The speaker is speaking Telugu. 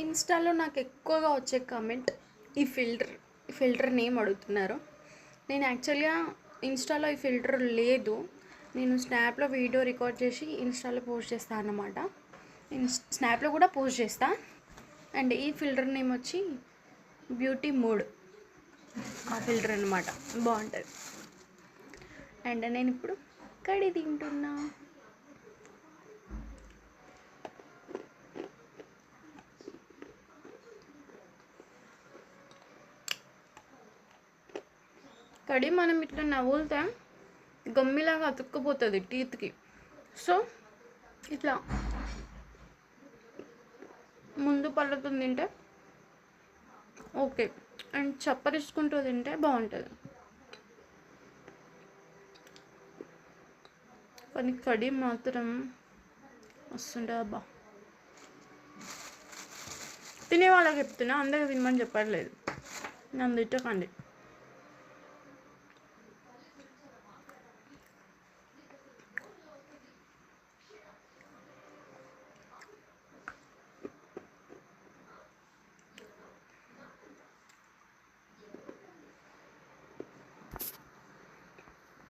ఇన్స్టాలో నాకు ఎక్కువగా వచ్చే కామెంట్ ఈ ఫిల్టర్ నేమ్ అడుగుతున్నారు. నేను యాక్చువల్గా ఇన్స్టాలో ఈ ఫిల్టర్ లేదు, నేను స్నాప్లో వీడియో రికార్డ్ చేసి ఇన్స్టాలో పోస్ట్ చేస్తాను అన్నమాట. స్నాప్లో కూడా పోస్ట్ చేస్తా. అండ్ ఈ ఫిల్టర్ నేమ్ వచ్చి బ్యూటీ మూడ్, ఆ ఫిల్టర్ అన్నమాట, బాగుంటుంది. అండ్ నేను ఇప్పుడు కడి తింటున్నా. కడి మనం ఇట్లా నవ్వులుతా గమ్మిలాగా అతుక్కుపోతుంది టీత్కి. సో ఇట్లా ముందు పళ్ళతో తింటే ఓకే, అండ్ చప్పరించుకుంటూ తింటే బాగుంటుంది. కానీ కడి మాత్రం వస్తుంటుంది అబ్బా. తినే వాళ్ళకి చెప్తున్నా, అందరికి తినమని చెప్పట్లేదు, నన్ను తిట్టకండి.